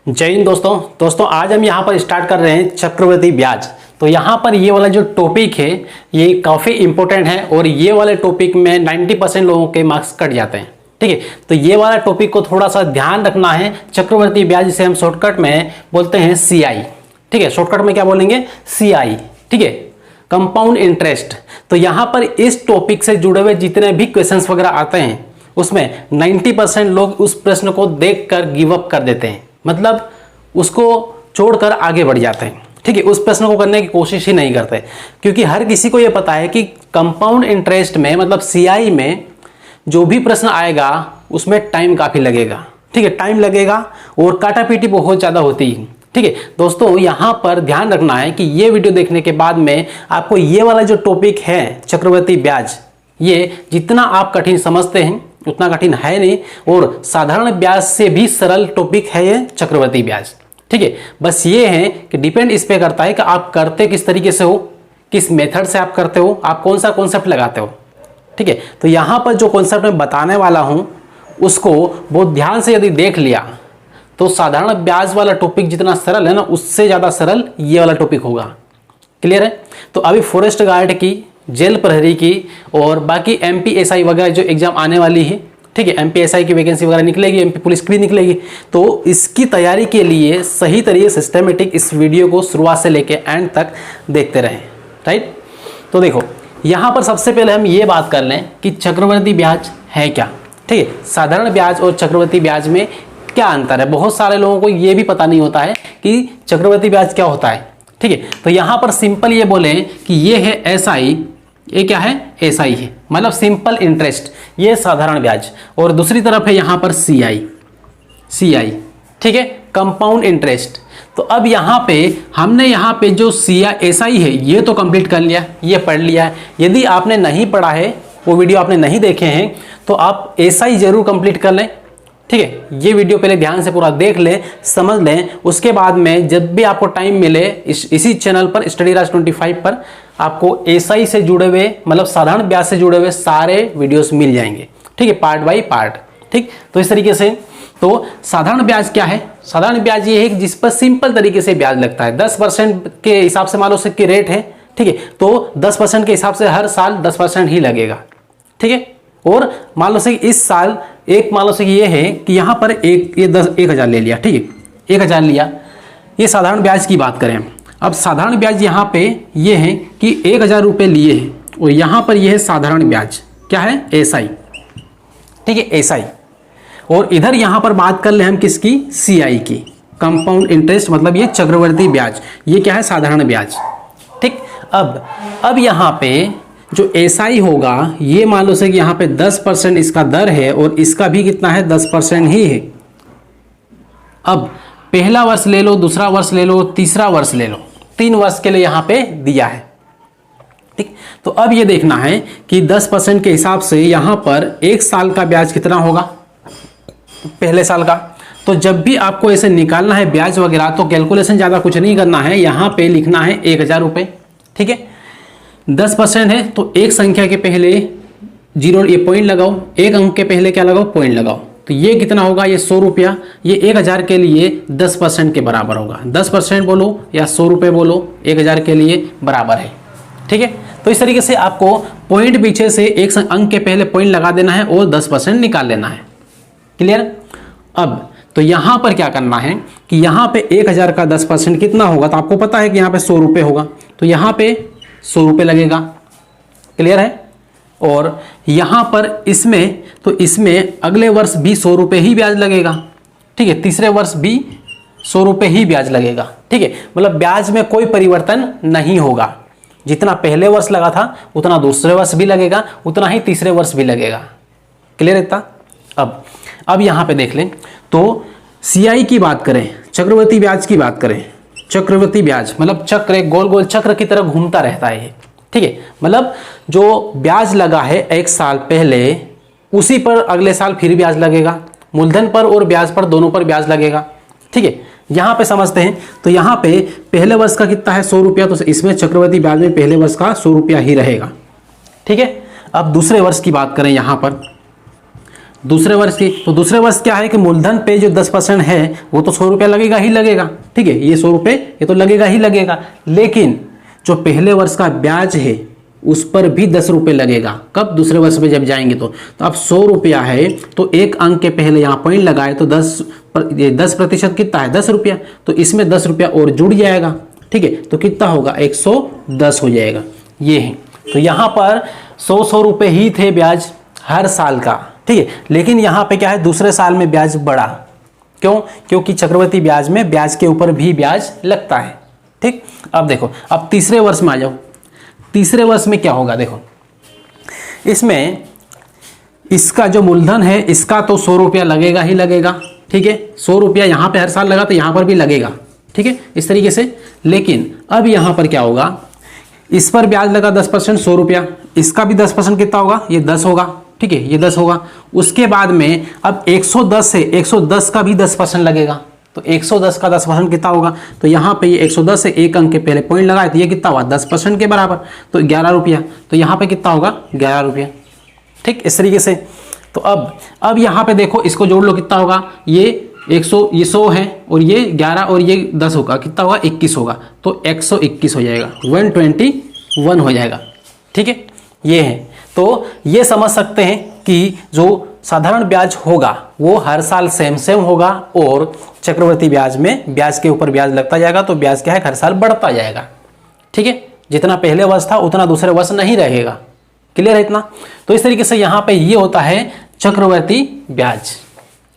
जय हिंद दोस्तों आज हम यहाँ पर स्टार्ट कर रहे हैं चक्रवृद्धि ब्याज। तो यहाँ पर ये वाला जो टॉपिक है ये काफ़ी इंपॉर्टेंट है और ये वाले टॉपिक में 90% लोगों के मार्क्स कट जाते हैं। ठीक है, तो ये वाला टॉपिक को थोड़ा सा ध्यान रखना है। चक्रवृद्धि ब्याज जिसे हम शॉर्टकट में बोलते हैं CI। ठीक है, शॉर्टकट में क्या बोलेंगे? CI। ठीक है, कंपाउंड इंटरेस्ट। तो यहाँ पर इस टॉपिक से जुड़े हुए जितने भी क्वेश्चंस वगैरह आते हैं उसमें 90% लोग उस प्रश्न को देखकर गिव अप कर देते हैं, मतलब उसको छोड़कर आगे बढ़ जाते हैं। ठीक है, उस प्रश्न को करने की कोशिश ही नहीं करते, क्योंकि हर किसी को यह पता है कि कंपाउंड इंटरेस्ट में मतलब CI में जो भी प्रश्न आएगा उसमें टाइम काफ़ी लगेगा। ठीक है, टाइम लगेगा और काटापीटी बहुत ज़्यादा होती है। ठीक है दोस्तों, यहाँ पर ध्यान रखना है कि ये वीडियो देखने के बाद में आपको ये वाला जो टॉपिक है चक्रवृद्धि ब्याज, ये जितना आप कठिन समझते हैं उतना कठिन है नहीं, और साधारण ब्याज से भी सरल टॉपिक है ये चक्रवृद्धि ब्याज। ठीक है, बस ये है कि डिपेंड इस पे करता है कि आप करते किस तरीके से हो, किस मेथड से आप करते हो, आप कौन सा कॉन्सेप्ट लगाते हो। ठीक है, तो यहाँ पर जो कॉन्सेप्ट मैं बताने वाला हूँ उसको बहुत ध्यान से यदि देख लिया तो साधारण ब्याज वाला टॉपिक जितना सरल है ना, उससे ज़्यादा सरल ये वाला टॉपिक होगा। क्लियर है? तो अभी फॉरेस्ट गार्ड की, जेल प्रहरी की और बाकी MPSI वगैरह जो एग्जाम आने वाली है, ठीक है, MPSI की वैकेंसी वगैरह निकलेगी, MP पुलिस की भी निकलेगी, तो इसकी तैयारी के लिए सही तरीके सिस्टमेटिक इस वीडियो को शुरुआत से लेके एंड तक देखते रहें। राइट, तो देखो यहाँ पर सबसे पहले हम ये बात कर लें कि चक्रवृद्धि ब्याज है क्या। ठीक है, साधारण ब्याज और चक्रवृद्धि ब्याज में क्या अंतर है। बहुत सारे लोगों को ये भी पता नहीं होता है कि चक्रवृद्धि ब्याज क्या होता है। ठीक है, तो यहाँ पर सिंपल ये बोले कि ये है SI, ये क्या है? SI है, मतलब सिंपल इंटरेस्ट, ये साधारण ब्याज, और दूसरी तरफ है यहाँ पर CI। ठीक है, कंपाउंड इंटरेस्ट। तो अब यहाँ पे हमने यहाँ पे जो SI है ये तो कंप्लीट कर लिया, ये पढ़ लिया है। यदि आपने नहीं पढ़ा है, वो वीडियो आपने नहीं देखे हैं, तो आप SI जरूर कंप्लीट कर लें। ठीक है, ये वीडियो पहले ध्यान से पूरा देख लें, समझ लें, उसके बाद में जब भी आपको टाइम मिले इसी चैनल पर स्टडीराज 25 पर आपको SI से जुड़े हुए मतलब साधारण ब्याज से जुड़े हुए सारे वीडियोस मिल जाएंगे। ठीक है, पार्ट बाय पार्ट। ठीक, तो इस तरीके से तो साधारण ब्याज क्या है? साधारण ब्याज ये है कि जिस पर सिंपल तरीके से ब्याज लगता है। 10% के हिसाब से मान लो उसकी रेट है, ठीक है, तो 10% के हिसाब से हर साल 10% ही लगेगा। ठीक है, और मान लो से इस साल एक मान लो से ये है कि यहाँ पर ये 10,000 ले लिया। ठीक है, 1,000 लिया, ये साधारण ब्याज की बात करें। अब साधारण ब्याज यहाँ पे ये है कि 1,000 रुपये लिए हैं और यहाँ पर ये है साधारण ब्याज, क्या है? SI। ठीक है, SI। और इधर यहाँ पर बात कर ले हम किसकी? CI की, कंपाउंड इंटरेस्ट, मतलब ये चक्रवृद्धि ब्याज, ये क्या है? साधारण ब्याज। ठीक, अब यहाँ पे जो SI होगा ये मान लो से कि यहाँ पे 10% इसका दर है और इसका भी कितना है? 10% ही है। अब पहला वर्ष ले लो, दूसरा वर्ष ले लो, तीसरा वर्ष ले लो, 3 वर्ष के लिए यहाँ पे दिया है। ठीक, तो अब ये देखना है कि 10% के हिसाब से यहाँ पर 1 साल का ब्याज कितना होगा पहले साल का। तो जब भी आपको ऐसे निकालना है ब्याज वगैरह तो कैलकुलेशन ज़्यादा कुछ नहीं करना है, यहाँ पे लिखना है 1,000 रुपये। ठीक है, 10% है तो एक संख्या के पहले 0 ये पॉइंट लगाओ, एक अंक के पहले क्या लगाओ? पॉइंट लगाओ। तो ये कितना होगा? ये 100 रुपया। ये 1,000 के लिए 10% के बराबर होगा। 10% बोलो या 100 रुपये बोलो, 1,000 के लिए बराबर है। ठीक है, तो इस तरीके से आपको पॉइंट पीछे से एक अंक के पहले पॉइंट लगा देना है और 10% निकाल लेना है। क्लियर? अब तो यहाँ पर क्या करना है कि यहाँ पे 1,000 का 10% कितना होगा? तो आपको पता है कि यहाँ पे 100 रुपये होगा, तो यहाँ पे 100 रुपये लगेगा। क्लियर है? और यहाँ पर इसमें तो इसमें अगले वर्ष भी 100 रुपये ही ब्याज लगेगा। ठीक है, तीसरे वर्ष भी 100 रुपये ही ब्याज लगेगा। ठीक है, मतलब ब्याज में कोई परिवर्तन नहीं होगा। जितना पहले वर्ष लगा था उतना दूसरे वर्ष भी लगेगा, उतना ही तीसरे वर्ष भी लगेगा। क्लियर इतना? अब यहाँ पे देख लें तो CI की बात करें, चक्रवृद्धि ब्याज की बात करें। चक्रवृद्धि ब्याज मतलब चक्र, एक गोल गोल चक्र की तरह घूमता रहता है ये। ठीक है, मतलब जो ब्याज लगा है 1 साल पहले उसी पर अगले साल फिर ब्याज लगेगा, मूलधन पर और ब्याज पर, दोनों पर ब्याज लगेगा। ठीक है, यहाँ पे समझते हैं। तो यहाँ पे पहले वर्ष का कितना है? 100 रुपया, तो इसमें चक्रवृद्धि ब्याज में पहले वर्ष का 100 रुपया ही रहेगा। ठीक है, अब दूसरे वर्ष की बात करें, यहाँ पर दूसरे वर्ष की। तो दूसरे वर्ष क्या है कि मूलधन पे जो 10% है वो तो 100 रुपया लगेगा ही लगेगा, ठीक है, ये 100 रुपये ये तो लगेगा ही लगेगा। लेकिन जो पहले वर्ष का ब्याज है उस पर भी 10 रुपये लगेगा। कब? दूसरे वर्ष में जब जाएंगे तो अब 100 रुपया है तो एक अंक के पहले यहाँ पॉइंट लगाए तो 10% कितना है? 10 रुपया। तो इसमें 10 रुपया और जुड़ जाएगा, ठीक है, तो कितना होगा? 110 हो जाएगा। ये है, तो यहाँ पर 100 रुपये ही थे ब्याज हर साल का, ठीक है। लेकिन यहाँ पे क्या है, दूसरे साल में ब्याज बढ़ा। क्यों? क्योंकि चक्रवृद्धि ब्याज में ब्याज के ऊपर भी ब्याज लगता है, ठीक। अब देखो, अब तीसरे वर्ष में आ जाओ। तीसरे वर्ष में क्या होगा? देखो, इसमें इसका जो मूलधन है इसका तो 100 रुपया लगेगा ही लगेगा, ठीक है। 100 रुपया यहाँ पे हर साल लगा तो यहाँ पर भी लगेगा, ठीक है, इस तरीके से। लेकिन अब यहाँ पर क्या होगा, इस पर ब्याज लगा 10%, 100 रुपया, इसका भी 10% कितना होगा? ये 10 होगा, ठीक है, ये 10 होगा। उसके बाद में अब 110 है, 110 का भी 10% लगेगा, तो 110 का 10% कितना होगा? तो यहाँ पे ये 110 से एक अंक के पहले पॉइंट लगाए तो ये कितना हुआ? 10% के बराबर, तो 11 रुपया। तो यहाँ पे कितना होगा? 11 रुपया, ठीक, इस तरीके से। तो अब यहाँ पे देखो, इसको जोड़ लो, कितना होगा? ये 100 है और ये 11 और ये 10 होगा, कितना होगा? 21 होगा, तो 121 हो जाएगा, 121 हो जाएगा, ठीक है। ये है, तो ये समझ सकते हैं कि जो साधारण ब्याज होगा वो हर साल सेम होगा और चक्रवृद्धि ब्याज में ब्याज के ऊपर ब्याज लगता जाएगा, तो ब्याज क्या है? हर साल बढ़ता जाएगा, ठीक है। जितना पहले वर्ष था उतना दूसरे वर्ष नहीं रहेगा। क्लियर है इतना? तो इस तरीके से यहाँ पे ये होता है चक्रवृद्धि ब्याज।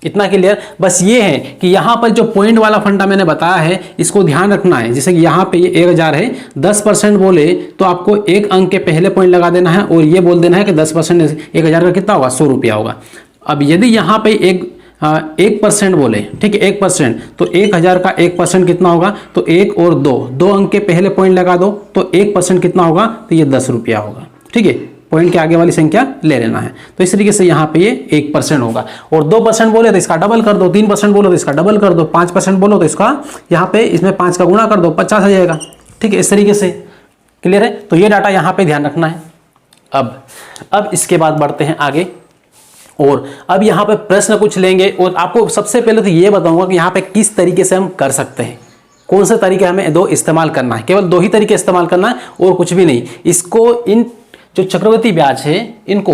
इतना क्लियर? बस ये है कि यहाँ पर जो पॉइंट वाला फंडा मैंने बताया है इसको ध्यान रखना है। जैसे कि यहाँ पे ये 1000 है, 10% बोले तो आपको एक अंक के पहले पॉइंट लगा देना है और ये बोल देना है कि 10% 1000 का कितना होगा? 100 रुपया होगा। अब यदि यहाँ पे 1% बोले, ठीक है, 1%, तो 1000 का 1% कितना होगा? तो 1 और 2 अंक के पहले पॉइंट लगा दो तो 1% कितना होगा? तो ये 10 रुपया होगा, ठीक है। पॉइंट के आगे वाली संख्या ले लेना है। तो इस तरीके से यहाँ पे ये 1% होगा। और 2% बोले तो इसका डबल कर दो, 3% बोलो तो इसका डबल कर दो, 5% बोलो तो इसका यहाँ पे इसमें 5 का गुणा कर दो, 50 आ जाएगा, ठीक है, इस तरीके से। क्लियर है? तो ये डाटा यहाँ पे ध्यान रखना है। अब इसके बाद बढ़ते हैं आगे और अब यहाँ पे प्रश्न कुछ लेंगे और आपको सबसे पहले तो ये बताऊंगा कि यहाँ पे किस तरीके से हम कर सकते हैं, कौन से तरीके हमें दो इस्तेमाल करना है। केवल 2 ही तरीके इस्तेमाल करना है और कुछ भी नहीं। इसको, इन जो चक्रवृद्धि ब्याज है इनको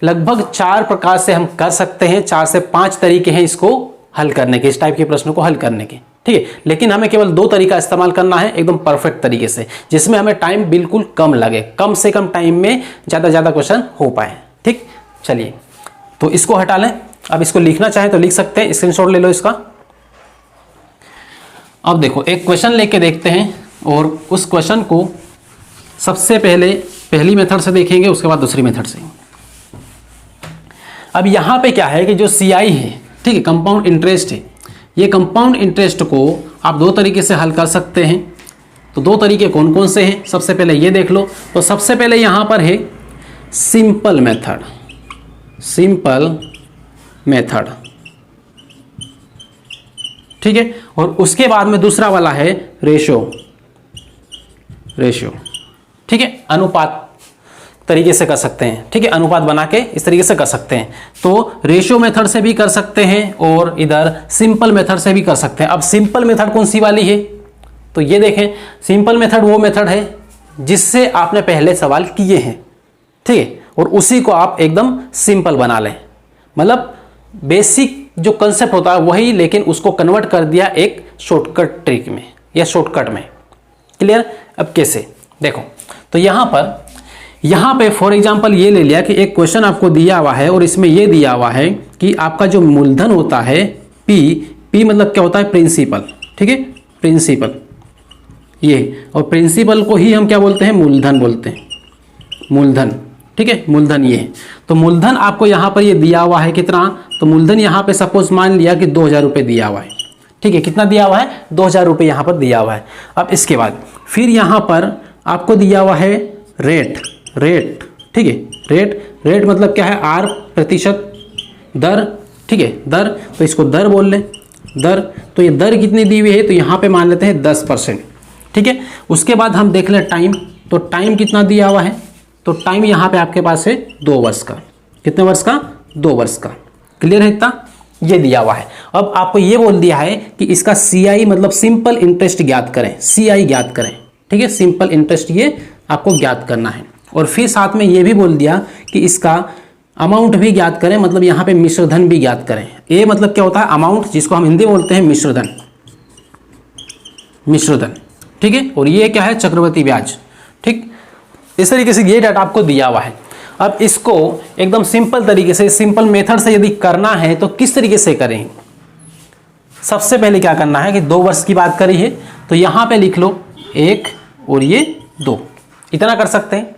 लगभग 4 प्रकार से हम कर सकते हैं। 4 से 5 तरीके हैं इसको हल करने के, इस टाइप के प्रश्नों को हल करने के, ठीक है। लेकिन हमें केवल 2 तरीका इस्तेमाल करना है एकदम परफेक्ट तरीके से, जिसमें हमें टाइम बिल्कुल कम लगे, कम से कम टाइम में ज़्यादा क्वेश्चन हो पाए, ठीक। चलिए, तो इसको हटा लें। अब इसको लिखना चाहे तो लिख सकते हैं, स्क्रीनशॉट ले लो इसका। अब देखो, एक क्वेश्चन लेके देखते हैं और उस क्वेश्चन को सबसे पहले पहली मेथड से देखेंगे, उसके बाद दूसरी मेथड से। अब यहाँ पे क्या है कि जो CI है, ठीक है, कंपाउंड इंटरेस्ट है, ये कंपाउंड इंटरेस्ट को आप 2 तरीके से हल कर सकते हैं। तो 2 तरीके कौन कौन से हैं, सबसे पहले ये देख लो। तो सबसे पहले यहाँ पर है सिंपल मेथड, सिंपल मेथड, ठीक है। और उसके बाद में दूसरा वाला है रेशो, ठीक है, अनुपात तरीके से कर सकते हैं, ठीक है, अनुपात बना के इस तरीके से कर सकते हैं। तो रेशियो मेथड से भी कर सकते हैं और इधर सिंपल मेथड से भी कर सकते हैं। अब सिंपल मेथड कौन सी वाली है, तो ये देखें, सिंपल मेथड वो मेथड है जिससे आपने पहले सवाल किए हैं, ठीक है, और उसी को आप एकदम सिंपल बना लें। मतलब बेसिक जो कंसेप्ट होता है वही, लेकिन उसको कन्वर्ट कर दिया एक शॉर्टकट ट्रिक में या शॉर्टकट में। क्लियर? अब कैसे देखो, तो यहाँ पे फॉर एग्जांपल ये ले लिया कि एक क्वेश्चन आपको दिया हुआ है और इसमें ये दिया हुआ है कि आपका जो मूलधन होता है P मतलब क्या होता है? प्रिंसिपल, ठीक है, प्रिंसिपल ये, और प्रिंसिपल को ही हम क्या बोलते हैं? मूलधन बोलते हैं, मूलधन, ठीक है, मूलधन ये। तो मूलधन आपको यहाँ पर ये दिया हुआ है कितना? तो मूलधन यहाँ पे सपोज मान लिया कि 2000 रुपये दिया हुआ है, ठीक है, कितना दिया हुआ है? 2000 रुपये यहाँ पर दिया हुआ है। अब इसके बाद फिर यहाँ पर आपको दिया हुआ है रेट, ठीक है, रेट मतलब क्या है? R प्रतिशत, दर, ठीक है, दर, तो इसको दर बोल लें, दर। तो ये दर कितनी दी हुई है? तो यहाँ पे मान लेते हैं 10%, ठीक है। उसके बाद हम देख लें टाइम, तो टाइम कितना दिया हुआ है? तो टाइम यहाँ पे आपके पास है 2 वर्ष का। कितने वर्ष का? 2 वर्ष का, क्लियर है इतना, ये दिया हुआ है। अब आपको ये बोल दिया है कि इसका CI मतलब सिंपल इंटरेस्ट ज्ञात करें, CI ज्ञात करें, ठीक है, सिंपल इंटरेस्ट ये आपको ज्ञात करना है। और फिर साथ में ये भी बोल दिया कि इसका अमाउंट भी ज्ञात करें, मतलब यहाँ पे मिश्रधन भी ज्ञात करें। ये मतलब क्या होता है, अमाउंट, जिसको हम हिंदी में बोलते हैं मिश्रधन, मिश्रधन, ठीक है। और ये क्या है, चक्रवृद्धि ब्याज, ठीक। इस तरीके से ये डाटा आपको दिया हुआ है। अब इसको एकदम सिंपल तरीके से, सिंपल मेथड से यदि करना है तो किस तरीके से करें। सबसे पहले क्या करना है कि 2 वर्ष की बात करी है तो यहाँ पे लिख लो 1 और ये 2, इतना कर सकते हैं।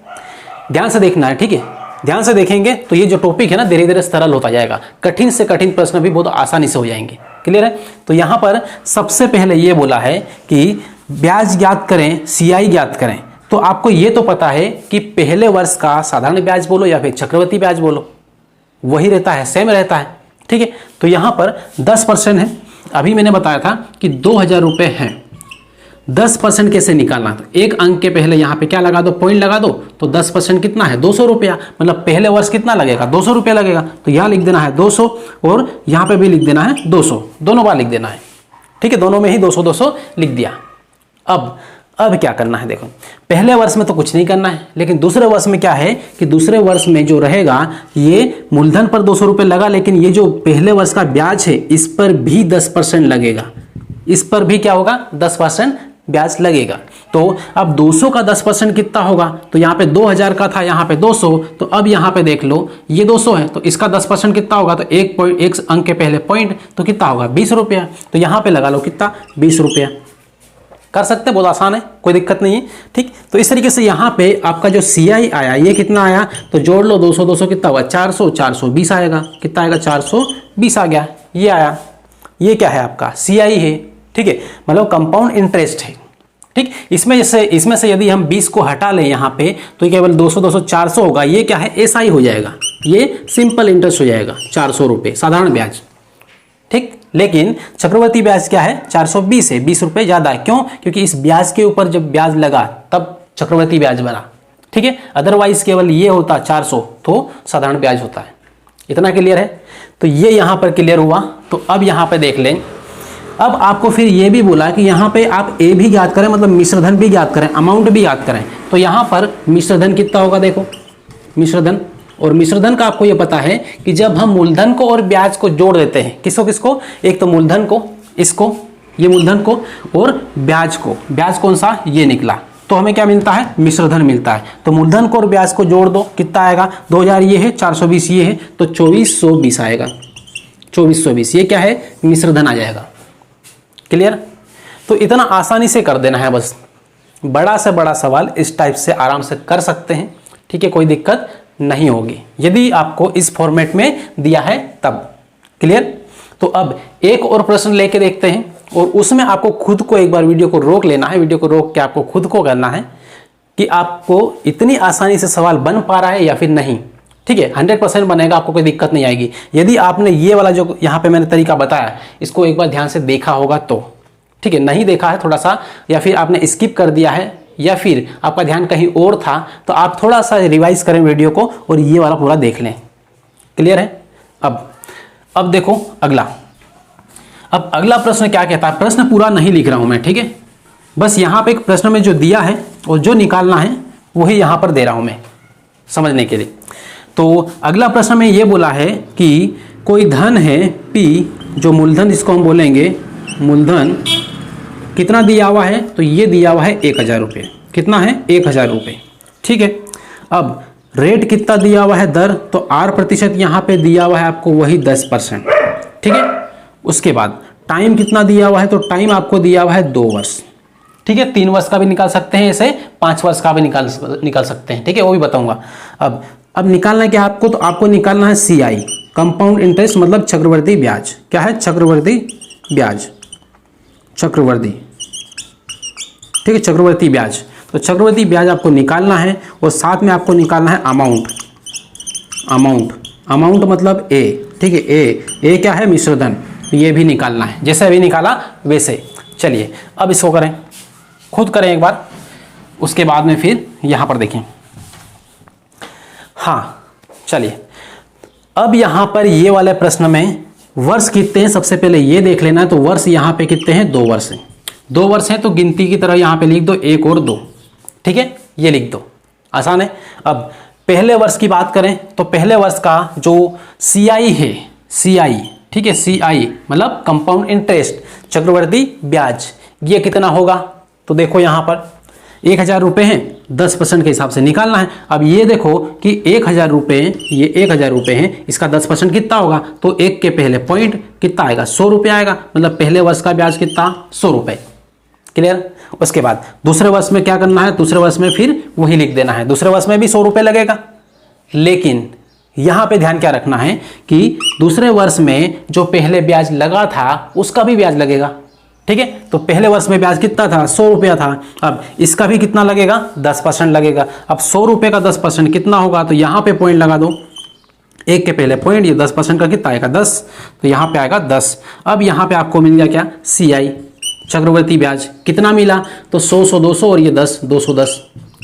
ध्यान से देखना है, ठीक है, ध्यान से देखेंगे तो ये जो टॉपिक है ना धीरे धीरे सरल होता जाएगा, कठिन से कठिन प्रश्न भी बहुत आसानी से हो जाएंगे। क्लियर है। तो यहाँ पर सबसे पहले ये बोला है कि ब्याज ज्ञात करें, CI ज्ञात करें। तो आपको ये तो पता है कि पहले वर्ष का साधारण ब्याज बोलो या फिर चक्रवृद्धि ब्याज बोलो, वही रहता है, सेम रहता है, ठीक है। तो यहाँ पर 10% है, अभी मैंने बताया था कि 2000 रुपये हैं। 10% कैसे निकालना, तो एक अंक के पहले यहाँ पे क्या लगा दो, पॉइंट लगा दो, तो 10% कितना है, 200 रुपया, मतलब पहले वर्ष कितना लगेगा, 200 रुपया लगेगा। तो यहाँ लिख देना है 200 और यहाँ पे भी लिख देना है 200, दोनों बार लिख देना है, ठीक है, दोनों में ही 200 200 लिख दिया। अब क्या करना है, देखो पहले वर्ष में तो कुछ नहीं करना है, लेकिन दूसरे वर्ष में क्या है कि दूसरे वर्ष में जो रहेगा ये मूलधन पर 200 रुपये लगा, लेकिन ये जो पहले वर्ष का ब्याज है इस पर भी 10% लगेगा, इस पर भी क्या होगा, 10% ब्याज लगेगा। तो अब 200 का 10% कितना होगा, तो यहाँ पे 2000 का था, यहाँ पे 200, तो अब यहाँ पे देख लो ये 200 है तो इसका 10% कितना होगा, तो एक अंक के पहले पॉइंट, तो कितना होगा 20 रुपया। तो यहाँ पे लगा लो कितना, 20 रुपया, कर सकते हैं, बहुत आसान है, कोई दिक्कत नहीं है, ठीक। तो इस तरीके से यहाँ पे आपका जो CI आया ये कितना आया, तो जोड़ लो 200 200 कितना होगा, 400 420 आएगा, कितना आएगा, 420 आ गया, ये आया। ये क्या है आपका CI है, ठीक है, मतलब कंपाउंड इंटरेस्ट है, ठीक। इसमें से यदि हम 20 को हटा लें यहाँ पे तो ये केवल 200 200 400 होगा, ये क्या है, SI हो जाएगा, ये सिंपल इंटरेस्ट हो जाएगा, 400 रुपये साधारण ब्याज, ठीक। लेकिन चक्रवर्ती ब्याज क्या है, 420 है, 20 रुपये ज़्यादा है, क्यों, क्योंकि इस ब्याज के ऊपर जब ब्याज लगा तब चक्रवर्ती ब्याज बना, ठीक है। अदरवाइज केवल ये होता 400 तो साधारण ब्याज होता है। इतना क्लियर है, तो ये यहाँ पर क्लियर हुआ। तो अब यहाँ पे देख लें, अब आपको फिर ये भी बोला कि यहाँ पे आप A भी ज्ञात करें, मतलब मिश्रधन भी ज्ञात करें, अमाउंट भी ज्ञात करें। तो यहाँ पर मिश्रधन कितना होगा, देखो मिश्रधन, और मिश्रधन का आपको ये पता है कि जब हम मूलधन को और ब्याज को जोड़ देते हैं, किसको किसको, एक तो मूलधन को, इसको, ये मूलधन को, और ब्याज को, ब्याज कौन सा, ये निकला, तो हमें क्या मिलता है, मिश्रधन मिलता है। तो मूलधन को और ब्याज को जोड़ दो, कितना आएगा, 2000 ये है, 420 ये है, तो 2420 आएगा, 2420, ये क्या है, मिश्रधन आ जाएगा। क्लियर। तो इतना आसानी से कर देना है, बस बड़ा से बड़ा सवाल इस टाइप से आराम से कर सकते हैं, ठीक है, कोई दिक्कत नहीं होगी यदि आपको इस फॉर्मेट में दिया है तब। क्लियर। तो अब एक और प्रश्न लेके देखते हैं, और उसमें आपको खुद को एक बार वीडियो को रोक लेना है, वीडियो को रोक के आपको खुद को करना है कि आपको इतनी आसानी से सवाल बन पा रहा है या फिर नहीं, ठीक है। 100% बनेगा, आपको कोई दिक्कत नहीं आएगी। यदि आपने ये वाला जो यहाँ पे मैंने तरीका बताया इसको एक बार ध्यान से देखा होगा तो, ठीक है, नहीं देखा है थोड़ा सा, या फिर आपने स्किप कर दिया है, या फिर आपका ध्यान कहीं और था, तो आप थोड़ा सा रिवाइज करें वीडियो को और ये वाला पूरा देख लें। क्लियर है। अब देखो अगला, अब अगला प्रश्न क्या कहता है, प्रश्न पूरा नहीं लिख रहा हूं मैं, ठीक है, बस यहाँ पे एक प्रश्न में जो दिया है और जो निकालना है वही यहाँ पर दे रहा हूं मैं समझने के लिए। तो अगला प्रश्न में ये बोला है कि कोई धन है P, जो मूलधन जिसको हम बोलेंगे मूलधन, कितना दिया हुआ है, तो ये दिया हुआ है 1000 रुपये, कितना है 1000 रुपये, ठीक है। अब रेट कितना दिया हुआ है, दर, तो 8% यहाँ पे दिया हुआ है आपको, वही 10%, ठीक है। उसके बाद टाइम कितना दिया हुआ है, तो टाइम आपको दिया हुआ है 2 वर्ष, ठीक है। 3 वर्ष का भी निकाल सकते हैं, ऐसे 5 वर्ष का भी निकाल सकते हैं, ठीक है, वो भी बताऊंगा। अब निकालना क्या आपको, तो आपको निकालना है CI, कंपाउंड इंटरेस्ट, मतलब चक्रवर्ती ब्याज। क्या है, चक्रवर्ती ब्याज, चक्रवर्ती, ठीक है, चक्रवर्ती ब्याज। तो चक्रवर्ती ब्याज आपको निकालना है, और साथ में आपको निकालना है अमाउंट मतलब A, ठीक है, ए क्या है, मिश्रधन, ये भी निकालना है, जैसे अभी निकाला वैसे। चलिए अब इसको करें, खुद करें एक बार, उसके बाद में फिर यहाँ पर देखें। हाँ चलिए, अब यहाँ पर ये वाले प्रश्न में वर्ष कितने हैं सबसे पहले ये देख लेना है। तो वर्ष यहाँ पे कितने हैं, 2 वर्ष हैं। 2 वर्ष हैं तो गिनती की तरह यहाँ पे लिख दो 1 और 2, ठीक है, ये लिख दो, आसान है। अब पहले वर्ष की बात करें तो पहले वर्ष का जो CI है, CI, ठीक है, CI मतलब कंपाउंड इंटरेस्ट, चक्रवर्ती ब्याज, ये कितना होगा। तो देखो यहाँ पर 1000 रुपये हैं, 10% के हिसाब से निकालना है। अब ये देखो कि 1000 रुपये, ये 1000 रुपये हैं, इसका 10% कितना होगा। तो 1 के पहले पॉइंट कितना आएगा, 100 रुपये आएगा, मतलब पहले वर्ष का ब्याज कितना, 100 रुपये। क्लियर। उसके बाद दूसरे वर्ष में क्या करना है, दूसरे वर्ष में फिर वही लिख देना है। दूसरे वर्ष में भी 100 रुपये लगेगा, लेकिन यहाँ पे ध्यान क्या रखना है कि दूसरे वर्ष में जो पहले ब्याज लगा था उसका भी ब्याज लगेगा, ठीक है। तो पहले वर्ष में ब्याज कितना था, 100 रुपया था। अब इसका भी कितना लगेगा, 10% लगेगा। अब 100 रुपये का 10% कितना होगा, तो यहाँ पे पॉइंट लगा दो, 1 के पहले पॉइंट, ये 10% का कितना आएगा, 10, तो यहाँ पे आएगा 10। अब यहाँ पे आपको मिल गया क्या, CI चक्रवर्ती ब्याज कितना मिला, तो 100, 100, 200 और ये 10, 210,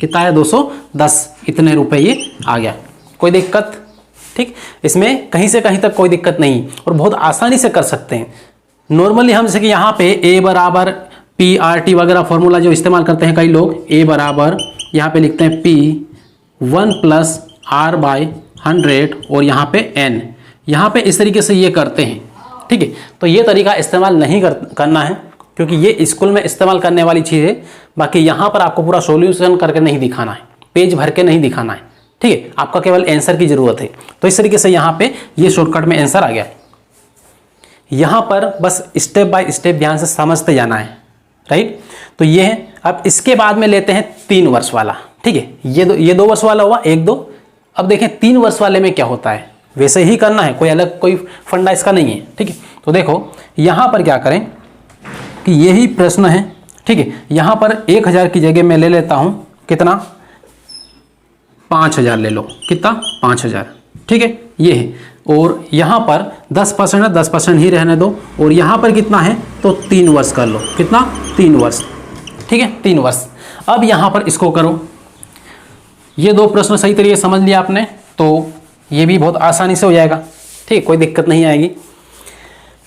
कितना है, 210, इतने रुपए ये आ गया। कोई दिक्कत, ठीक, इसमें कहीं से कहीं तक कोई दिक्कत नहीं और बहुत आसानी से कर सकते हैं। नॉर्मली हम जैसे कि यहाँ पे A बराबर PRT वगैरह फॉर्मूला जो इस्तेमाल करते हैं कई लोग, A बराबर यहाँ पे लिखते हैं P1 + R/100 और यहाँ पे N, यहाँ पे इस तरीके से ये करते हैं, ठीक है। तो ये तरीका इस्तेमाल नहीं करना है, क्योंकि ये स्कूल में इस्तेमाल करने वाली चीज़ है। बाकी यहाँ पर आपको पूरा सॉल्यूशन करके नहीं दिखाना है, पेज भर के नहीं दिखाना है, ठीक है, आपका केवल आंसर की जरूरत है। तो इस तरीके से यहाँ पे ये शॉर्टकट में आंसर आ गया। यहाँ पर बस स्टेप बाय स्टेप ध्यान से समझते जाना है, राइट। तो ये है। अब इसके बाद में लेते हैं 3 वर्ष वाला, ठीक है, ये 2 वर्ष वाला हुआ, 1, 2। अब देखें 3 वर्ष वाले में क्या होता है, वैसे ही करना है, कोई अलग कोई फंडा इसका नहीं है, ठीक है। तो देखो यहाँ पर क्या करें कि यही प्रश्न है, ठीक है। यहाँ पर 1000 की जगह मैं ले लेता हूँ कितना, 5000 ले लो, कितना, 5000, ठीक है, ये है। और यहाँ पर 10% है, 10% ही रहने दो। और यहाँ पर कितना है, तो 3 वर्ष कर लो, कितना, 3 वर्ष, ठीक है, 3 वर्ष। अब यहाँ पर इसको करो, ये 2 प्रश्न सही तरीके से समझ लिया आपने, तो ये भी बहुत आसानी से हो जाएगा, ठीक, कोई दिक्कत नहीं आएगी।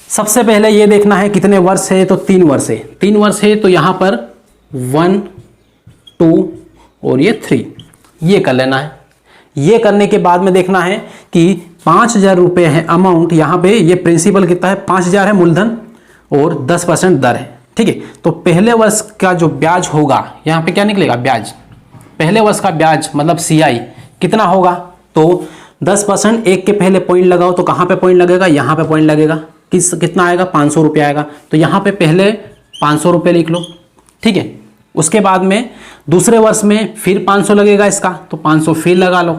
सबसे पहले ये देखना है कितने वर्ष है, तो 3 वर्ष है। 3 वर्ष है तो यहाँ पर 1, 2 और ये 3, ये कर लेना है। ये करने के बाद में देखना है कि 5000 रुपये है अमाउंट, यहाँ पे ये प्रिंसिपल कितना है, 5000 है मूलधन और 10% दर है, ठीक है। तो पहले वर्ष का जो ब्याज होगा, यहाँ पे क्या निकलेगा, ब्याज, पहले वर्ष का ब्याज मतलब CI कितना होगा, तो 10%, 1 के पहले पॉइंट लगाओ, तो कहाँ पे पॉइंट लगेगा, यहाँ पे पॉइंट लगेगा, कितना आएगा, 500 रुपये आएगा। तो यहाँ पे पहले 500 रुपये लिख लो, ठीक है। उसके बाद में दूसरे वर्ष में फिर 500 लगेगा इसका, तो 500 फिर लगा लो,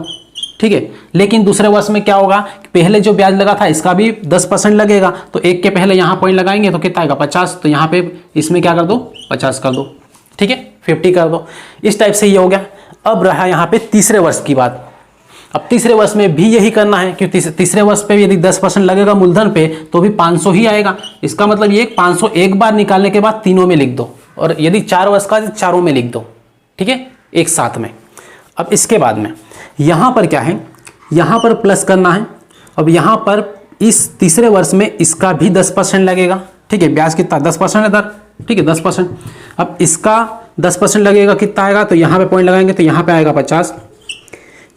ठीक है। लेकिन दूसरे वर्ष में क्या होगा, पहले जो ब्याज लगा था इसका भी 10% लगेगा, तो 1 के पहले यहाँ पॉइंट लगाएंगे तो कितना आएगा, 50, तो यहाँ पे इसमें क्या कर दो, 50 कर दो, ठीक है, 50 कर दो। इस टाइप से ये हो गया। अब रहा यहाँ पे तीसरे वर्ष की बात। अब तीसरे वर्ष में भी यही करना है, क्योंकि तीसरे वर्ष पे भी यदि 10% लगेगा मूलधन पे तो भी 500 ही आएगा। इसका मतलब ये 500 एक बार निकालने के बाद तीनों में लिख दो, और यदि 4 वर्ष का तो चारों में लिख दो, ठीक है, एक साथ में। अब इसके बाद में यहाँ पर क्या है, यहाँ पर प्लस करना है। अब यहाँ पर इस तीसरे वर्ष में इसका भी 10% लगेगा, ठीक है, ब्याज कितना, 10% है दर, ठीक है, 10%। अब इसका 10% लगेगा, कितना आएगा, तो यहाँ पे पॉइंट लगाएंगे तो यहाँ पे आएगा 50।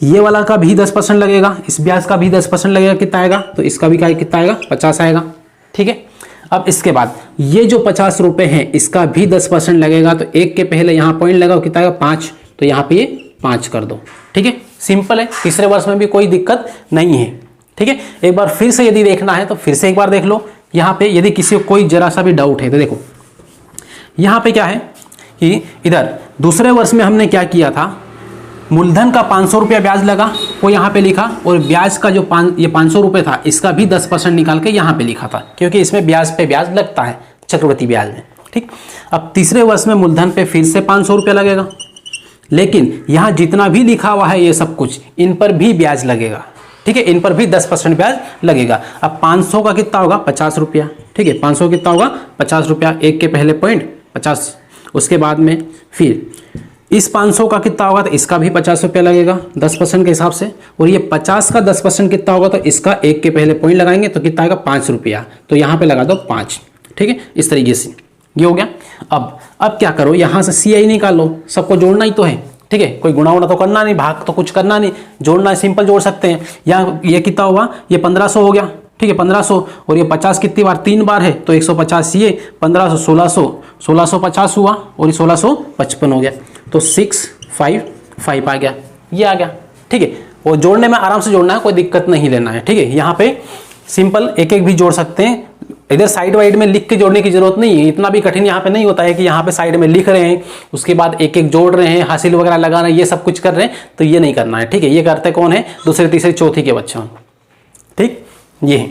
ये वाला का भी 10% लगेगा, इस ब्याज का भी 10% लगेगा, कितना आएगा, तो इसका भी कितना आएगा, 50 आएगा, ठीक है। अब इसके बाद ये जो 50 रुपये हैं इसका भी 10% लगेगा, तो 1 के पहले यहाँ पॉइंट लगाओ, कितना आएगा, 5, तो यहाँ पे ये 5 कर दो, ठीक है, सिंपल है। तीसरे वर्ष में भी कोई दिक्कत नहीं है, ठीक है। एक बार फिर से यदि देखना है तो फिर से एक बार देख लो। यहाँ पे यदि किसी को कोई जरा सा भी डाउट है तो देखो, यहाँ पे क्या है कि इधर दूसरे वर्ष में हमने क्या किया था, मूलधन का 500 रुपया ब्याज लगा, वो यहाँ पे लिखा, और ब्याज का जो ये 500 रुपये था इसका भी 10% निकाल के यहाँ पे लिखा था, क्योंकि इसमें ब्याज पे ब्याज लगता है चक्रवृद्धि ब्याज में, ठीक। अब तीसरे वर्ष में मूलधन पे फिर से 500 रुपया लगेगा, लेकिन यहाँ जितना भी लिखा हुआ है ये सब कुछ, इन पर भी ब्याज लगेगा, ठीक है, इन पर भी 10% ब्याज लगेगा। अब 500 का कितना होगा, 50 रुपया, ठीक है, 500 कितना होगा, 50 रुपया, 1 के पहले पॉइंट 50। उसके बाद में फिर इस 500 का कितना होगा, तो इसका भी 50 रुपया लगेगा 10% के हिसाब से, और ये 50 का 10% कितना होगा, तो इसका 1 के पहले पॉइंट लगाएंगे तो कितना आएगा 5 रुपया, तो यहाँ पे लगा दो 5। ठीक है, इस तरीके से ये हो गया। अब क्या करो, यहाँ से CI निकाल लो, सबको जोड़ना ही तो है। ठीक है, कोई गुणा वुणा तो करना नहीं, भाग तो कुछ करना नहीं, जोड़ना है, सिंपल जोड़ सकते हैं। यहाँ ये कितना हुआ, ये 1500 हो गया। ठीक है, 1500, और ये 50 कितनी बार, 3 बार है, तो 150 ये 1500 1650 हुआ, और ये 1655 हो गया, तो 655 आ गया, ये आ गया। ठीक है, और जोड़ने में आराम से जोड़ना है, कोई दिक्कत नहीं लेना है। ठीक है, यहाँ पे सिंपल एक एक भी जोड़ सकते हैं, इधर साइड वाइड में लिख के जोड़ने की जरूरत नहीं है, इतना भी कठिन यहाँ पे नहीं होता है कि यहाँ पे साइड में लिख रहे हैं उसके बाद एक एक जोड़ रहे हैं, हासिल वगैरह लगा रहे हैं, ये सब कुछ कर रहे हैं, तो ये नहीं करना है। ठीक है, ये करते कौन है, दूसरे तीसरे चौथी के बच्चे। ठीक, ये है।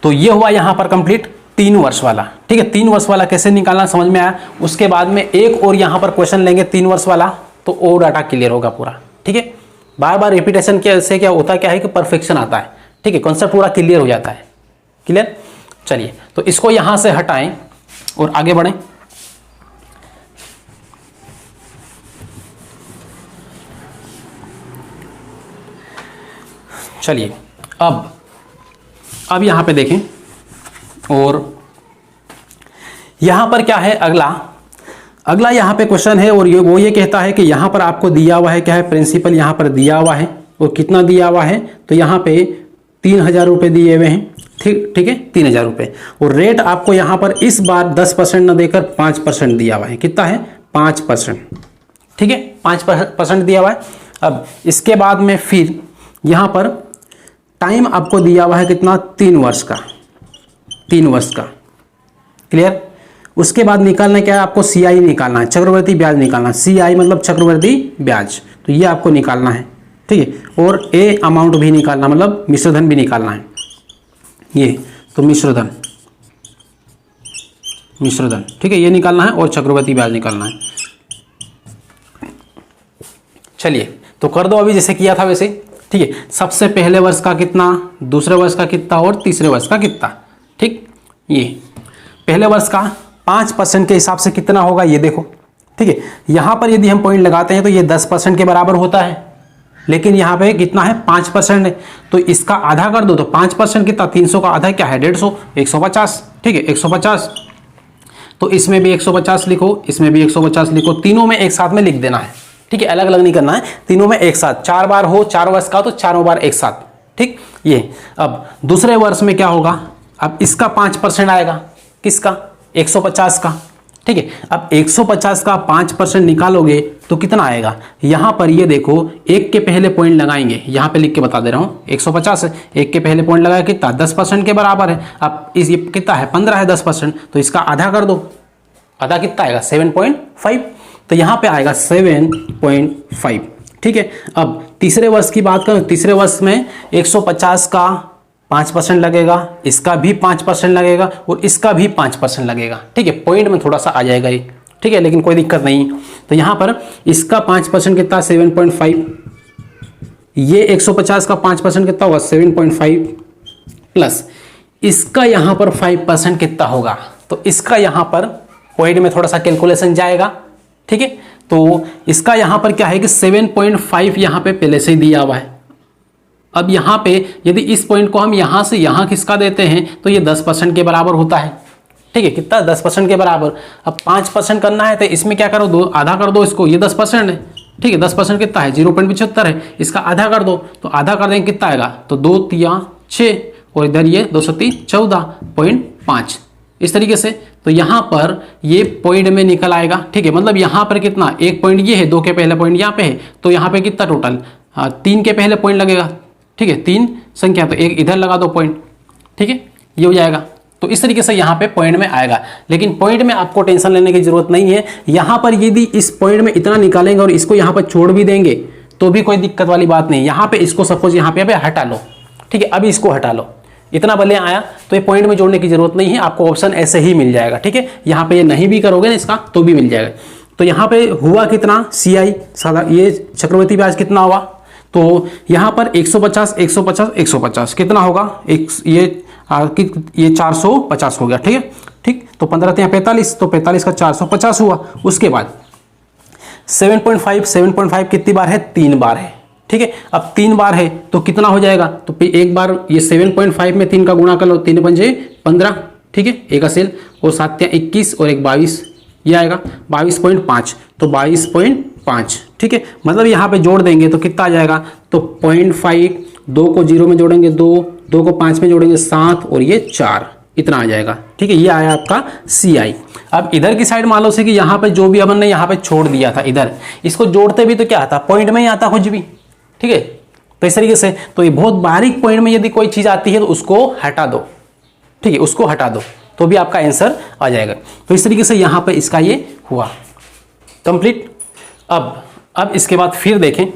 तो ये हुआ यहाँ पर कंप्लीट 3 वर्ष वाला। ठीक है, 3 वर्ष वाला कैसे निकालना समझ में आया। उसके बाद में एक और यहाँ पर क्वेश्चन लेंगे 3 वर्ष वाला, तो और डाटा क्लियर होगा पूरा। ठीक है, बार बार रिपीटेशन से क्या होता है कि परफेक्शन आता है। ठीक है, कॉन्सेप्ट पूरा क्लियर हो जाता है। क्लियर, चलिए तो इसको यहां से हटाएं और आगे बढ़ें। चलिए अब यहां पे देखें, और यहां पर क्या है, अगला यहां पे क्वेश्चन है, और वो ये कहता है कि यहां पर आपको दिया हुआ है क्या है, प्रिंसिपल यहां पर दिया हुआ है, और कितना दिया हुआ है, तो यहां पे 3000 रुपये दिए हुए हैं। ठीक है, 3000 रुपये, और रेट आपको यहाँ पर इस बार 10% न देकर 5% दिया हुआ है। कितना है, 5%। ठीक है, 5% दिया हुआ है। अब इसके बाद में फिर यहाँ पर टाइम आपको दिया हुआ है कितना, 3 वर्ष का, 3 वर्ष का। क्लियर, उसके बाद निकालना क्या है, आपको CI निकालना है, चक्रवर्ती ब्याज निकालना है। CI मतलब चक्रवर्ती ब्याज, तो ये आपको निकालना है। ठीक है, और A अमाउंट भी निकालना, मतलब मिश्रधन भी निकालना है। ये तो मिश्रधन, ठीक है, ये निकालना है, और चक्रवर्ती ब्याज निकालना है। चलिए तो कर दो अभी जैसे किया था वैसे। ठीक है, सबसे पहले वर्ष का कितना, दूसरे वर्ष का कितना, और तीसरे वर्ष का कितना। ठीक, ये पहले वर्ष का 5% के हिसाब से कितना होगा, ये देखो। ठीक है, यहां पर यदि हम पॉइंट लगाते हैं तो ये 10% के बराबर होता है, लेकिन यहाँ पे कितना है, 5% है, तो इसका आधा कर दो, तो 5% कितना, 300 का आधा क्या है, 150, 150। ठीक है, 150, तो इसमें भी 150 लिखो, इसमें भी 150 लिखो, तीनों में एक साथ में लिख देना है। ठीक है, अलग अलग नहीं करना है, तीनों में एक साथ। 4 बार हो 4 वर्ष का, तो चारों बार एक साथ। ठीक, ये अब दूसरे वर्ष में क्या होगा, अब इसका 5% आएगा, किसका, 150 का। ठीक है, अब 150 का 5% निकालोगे तो कितना आएगा, यहां पर ये देखो, 1 के पहले पॉइंट लगाएंगे, यहां पे लिख के बता दे रहा हूं, 150 है, 1 के पहले पॉइंट लगाया कितना, 10% के बराबर है। अब इस ये कितना है, 15 है 10%, तो इसका आधा कर दो, आधा कितना आएगा, 7.5, तो यहां पे आएगा 7.5। ठीक है, अब तीसरे वर्ष की बात करें, तीसरे वर्ष में 150 का 5% लगेगा, इसका भी 5% लगेगा, और इसका भी 5% लगेगा। ठीक है, पॉइंट में थोड़ा सा आ जाएगा ये। ठीक है, लेकिन कोई दिक्कत नहीं। तो यहाँ पर इसका 5% कितना, 7.5, ये 150 का 5% कितना होगा, 7.5, प्लस इसका यहाँ पर 5% कितना होगा, तो इसका यहाँ पर पॉइंट में थोड़ा सा कैलकुलेशन जाएगा। ठीक है, तो इसका यहाँ पर क्या है कि 7.5 यहाँ पे पहले से ही दिया हुआ है। अब यहाँ पे यदि इस पॉइंट को हम यहाँ से यहाँ खिसका देते हैं तो ये 10% के बराबर होता है। ठीक है, कितना, 10% के बराबर। अब 5% करना है तो इसमें क्या करो, दो आधा कर दो इसको, ये 10% है। ठीक है, 10% कितना है, 0.75 है, इसका आधा कर दो, तो आधा कर देंगे कितना आएगा, तो 2 3 6, और इधर ये 2 3 14.5, इस तरीके से। तो यहाँ पर ये पॉइंट में निकल आएगा। ठीक है, मतलब यहाँ पर कितना, एक पॉइंट ये है, 2 के पहले पॉइंट यहाँ पे है, तो यहाँ पे कितना टोटल, 3 के पहले पॉइंट लगेगा। ठीक है, 3 संख्या, तो एक इधर लगा दो पॉइंट। ठीक है, ये हो जाएगा। तो इस तरीके से यहाँ पे पॉइंट में आएगा, लेकिन पॉइंट में आपको टेंशन लेने की जरूरत नहीं है। यहाँ पर यदि इस पॉइंट में इतना निकालेंगे और इसको यहाँ पर छोड़ भी देंगे तो भी कोई दिक्कत वाली बात नहीं। यहाँ पे इसको सपोज यहाँ पे हटा लो। ठीक है, अभी इसको हटा लो, इतना भले आया तो ये पॉइंट में जोड़ने की जरूरत नहीं है, आपको ऑप्शन ऐसे ही मिल जाएगा। ठीक है, यहाँ पे ये नहीं भी करोगे ना इसका तो भी मिल जाएगा। तो यहाँ पे हुआ कितना, CI सादा, ये चक्रवर्ती ब्याज कितना हुआ, तो यहाँ पर 150 150 150 कितना होगा, ये 450 हो गया। ठीक है, ठीक, तो 15 45, तो 45 का 450 हुआ। उसके बाद 7.5 कितनी बार है, 3 बार है। ठीक है, अब 3 बार है तो कितना हो जाएगा, तो एक बार ये 7.5 में 3 का गुणा कर लो, 3 पंजे 15, ठीक है, एक असेल और 7 21 और एक 22, ये आएगा 22.5, तो 22.5। ठीक है, मतलब यहाँ पे जोड़ देंगे तो कितना आ जाएगा, तो 0.5, 2 को 0 में जोड़ेंगे 2, 2 को 5 में जोड़ेंगे 7 और ये 4, इतना आ जाएगा। ठीक है, ये आया आपका CI। अब इधर की साइड मान लो से कि यहाँ पे जो भी अपन ने यहाँ पे छोड़ दिया था इधर, इसको जोड़ते भी तो क्या आता, पॉइंट में ही आता कुछ भी। ठीक है, तो इस तरीके से, तो ये बहुत बारीक पॉइंट में यदि कोई चीज आती है तो उसको हटा दो। ठीक है, उसको हटा दो तो भी आपका आंसर आ जाएगा। तो इस तरीके से यहाँ पे इसका ये हुआ कंप्लीट। अब इसके बाद फिर देखें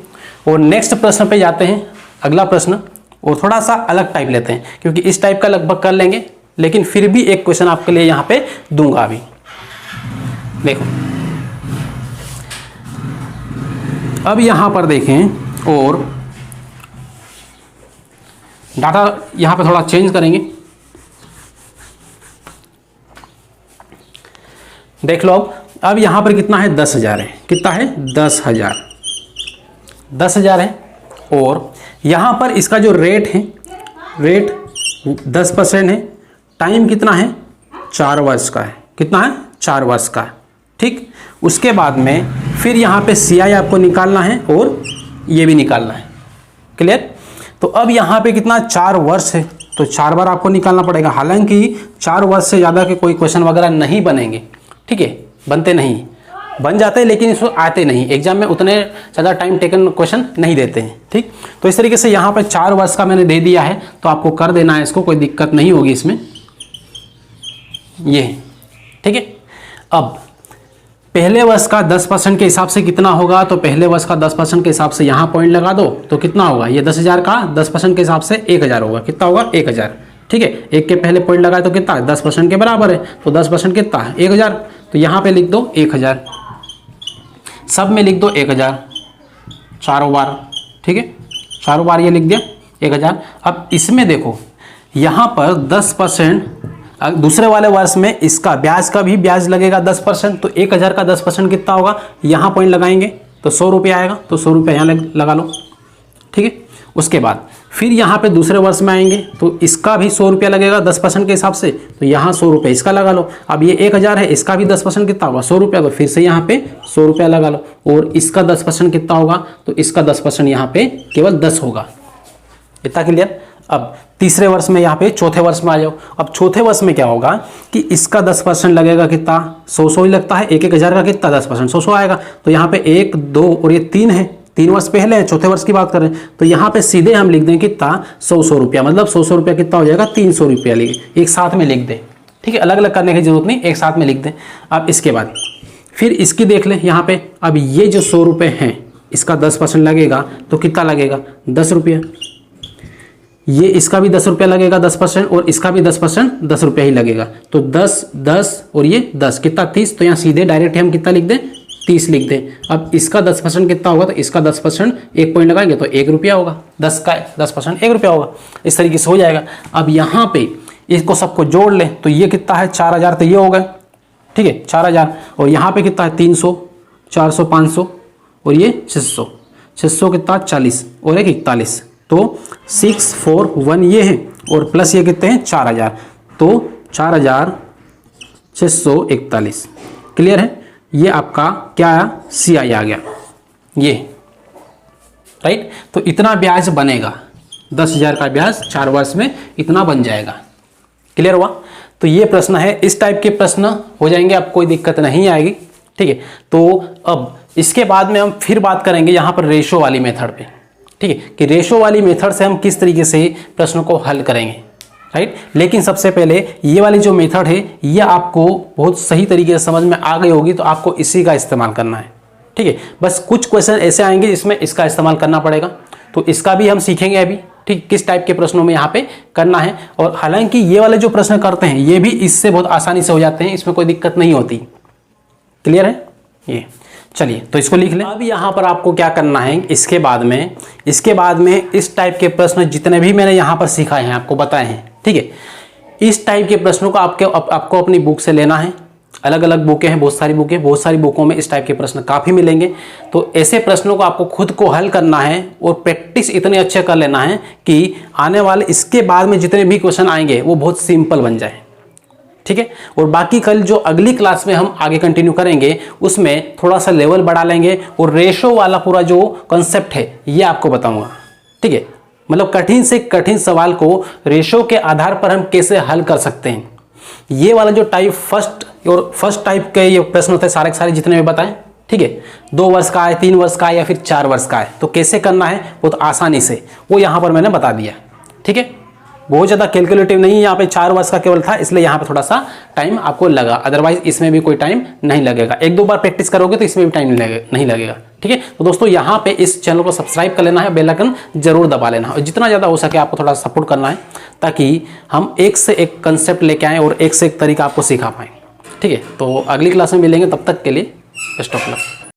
और नेक्स्ट प्रश्न पे जाते हैं, अगला प्रश्न, और थोड़ा सा अलग टाइप लेते हैं क्योंकि इस टाइप का लगभग कर लेंगे, लेकिन फिर भी एक क्वेश्चन आपके लिए यहाँ पे दूंगा अभी। देखो अब यहाँ पर देखें और डाटा यहाँ पे थोड़ा चेंज करेंगे। देख लो अब यहाँ पर कितना है, 10,000 है। कितना है, 10,000, 10,000 है। और यहाँ पर इसका जो रेट है, रेट 10% है। टाइम कितना है, 4 वर्ष का है। कितना है, 4 वर्ष का। ठीक, उसके बाद में फिर यहाँ पे CI आपको निकालना है और ये भी निकालना है। क्लियर। तो अब यहाँ पे कितना, 4 वर्ष है तो 4 बार आपको निकालना पड़ेगा। हालांकि 4 वर्ष से ज़्यादा के कोई क्वेश्चन वगैरह नहीं बनेंगे। ठीक है, बनते नहीं, बन जाते हैं लेकिन इसको आते नहीं, एग्जाम में उतने ज़्यादा टाइम टेकन क्वेश्चन नहीं देते हैं। ठीक, तो इस तरीके से यहाँ पे 4 वर्ष का मैंने दे दिया है तो आपको कर देना है इसको, कोई दिक्कत नहीं होगी इसमें। ये ठीक है, अब पहले वर्ष का 10% के हिसाब से कितना होगा, तो पहले वर्ष का 10% के हिसाब से यहाँ पॉइंट लगा दो तो कितना होगा, ये 10,000 का 10% के हिसाब से 1,000 होगा। कितना होगा, 1,000। ठीक है, एक के पहले पॉइंट लगाए तो कितना, 10% के बराबर है, तो 10% कितना है, 1,000। तो यहाँ पे लिख दो 1,000, सब में लिख दो 1,000 चारों बार। ठीक है, चारों बार ये लिख दिया 1,000। अब इसमें देखो यहाँ पर 10%, दूसरे वाले वर्ष में इसका ब्याज का भी ब्याज लगेगा 10%, तो 1,000 का 10% कितना होगा, यहाँ पॉइंट लगाएंगे तो 100 रुपये आएगा, तो 100 रुपये यहाँ लगा लो। ठीक है, उसके बाद फिर यहाँ पे दूसरे वर्ष में आएंगे तो इसका भी 100 रुपया लगेगा 10% के हिसाब से, तो यहाँ 100 रुपये इसका लगा लो। अब ये 1,000 है, इसका भी 10% कितना होगा, 100 रुपया, तो फिर से यहाँ पे 100 रुपया लगा लो। और इसका 10% कितना होगा, तो इसका 10% यहाँ पे केवल 10 होगा। इतना क्लियर। अब तीसरे वर्ष में यहाँ पे चौथे वर्ष में आ जाओ। अब चौथे वर्ष में क्या होगा कि इसका 10% लगेगा, कितना, 100 ही लगता है, 1,000 का कितना 10%, 100 आएगा। तो यहाँ पे 1, 2 और ये 3 है, 3 वर्ष पहले है, चौथे वर्ष की बात करें तो यहाँ पे सीधे हम लिख दें कितना, 100 रुपया, मतलब 100 रुपया कितना हो जाएगा, 300 रुपया एक साथ में लिख दें। ठीक है, अलग अलग करने की जरूरत नहीं, एक साथ में लिख दें। अब इसके बाद फिर इसकी देख लें यहाँ पे। अब ये जो 100 रुपये हैं इसका 10% लगेगा तो कितना लगेगा, 10 रुपया। ये इसका भी 10 रुपया लगेगा 10%, और इसका भी 10% 10 रुपया ही लगेगा, तो 10, 10 और ये 10 कितना, 30। तो यहाँ सीधे डायरेक्ट हम कितना लिख दें, 30 लिख दें। अब इसका 10% कितना होगा, तो इसका 10% एक पॉइंट लगाएंगे तो 1 रुपया होगा, 10 का 10% 1 रुपया होगा। इस तरीके से हो जाएगा। अब यहाँ पे इसको सबको जोड़ लें तो ये कितना है, 4,000, तो ये हो गए। ठीक है, 4,000, और यहाँ पे कितना है, 300, 400, 500 और ये 600, 600 कितना, 40 और एक 41, तो 641 ये है, और प्लस ये कितने हैं, 4,000, तो 4,641। क्लियर है, ये आपका क्या आया, CI आ गया ये, राइट। तो इतना ब्याज बनेगा, 10,000 का ब्याज 4 वर्ष में इतना बन जाएगा। क्लियर हुआ। तो ये प्रश्न है, इस टाइप के प्रश्न हो जाएंगे, अब कोई दिक्कत नहीं आएगी। ठीक है, तो अब इसके बाद में हम फिर बात करेंगे यहाँ पर रेशो वाली मेथड पे। ठीक है, कि रेशो वाली मेथड से हम किस तरीके से प्रश्नों को हल करेंगे, राइट। लेकिन सबसे पहले ये वाली जो मेथड है ये आपको बहुत सही तरीके से समझ में आ गई होगी, तो आपको इसी का इस्तेमाल करना है। ठीक है, बस कुछ क्वेश्चन ऐसे आएंगे जिसमें इसका इस्तेमाल करना पड़ेगा, तो इसका भी हम सीखेंगे अभी। ठीक, किस टाइप के प्रश्नों में यहाँ पे करना है। और हालांकि ये वाले जो प्रश्न करते हैं ये भी इससे बहुत आसानी से हो जाते हैं, इसमें कोई दिक्कत नहीं होती। क्लियर है ये। चलिए तो इसको लिख लें। अब यहाँ पर आपको क्या करना है, इसके बाद में इस टाइप के प्रश्न जितने भी मैंने यहाँ पर सिखाए हैं, आपको बताए हैं, ठीक है, इस टाइप के प्रश्नों को आपको अपनी बुक से लेना है, अलग अलग बुकें हैं, बहुत सारी बुकों में इस टाइप के प्रश्न काफ़ी मिलेंगे। तो ऐसे प्रश्नों को आपको खुद को हल करना है और प्रैक्टिस इतने अच्छे कर लेना है कि आने वाले इसके बाद में जितने भी क्वेश्चन आएंगे वो बहुत सिंपल बन जाए, ठीक है। और बाकी कल जो अगली क्लास में हम आगे कंटिन्यू करेंगे उसमें थोड़ा सा लेवल बढ़ा लेंगे और रेशो वाला पूरा जो कंसेप्ट है ये आपको बताऊंगा, ठीक है। मतलब कठिन से कठिन सवाल को रेशो के आधार पर हम कैसे हल कर सकते हैं, ये वाला जो टाइप फर्स्ट टाइप के ये प्रश्न होते हैं सारे के सारे जितने भी बताएं, ठीक है। 2 वर्ष का है, 3 वर्ष का है या फिर 4 वर्ष का है, तो कैसे करना है बहुत आसानी से वो यहाँ पर मैंने बता दिया, ठीक है। बहुत ज़्यादा कैलकुलेटिव नहीं, यहाँ पे 4 वर्ष का केवल था इसलिए यहाँ पे थोड़ा सा टाइम आपको लगा, अदरवाइज इसमें भी कोई टाइम नहीं लगेगा। 1-2 बार प्रैक्टिस करोगे तो इसमें भी टाइम नहीं लगेगा, ठीक है। तो दोस्तों यहाँ पे इस चैनल को सब्सक्राइब कर लेना है, बेल आइकन जरूर दबा लेना है और जितना ज़्यादा हो सके आपको थोड़ा सपोर्ट करना है ताकि हम एक से एक कंसेप्ट लेके आएँ और एक से एक तरीका आपको सिखा पाएँ, ठीक है। तो अगली क्लास में मिलेंगे, तब तक के लिए बेस्ट ऑफ लक।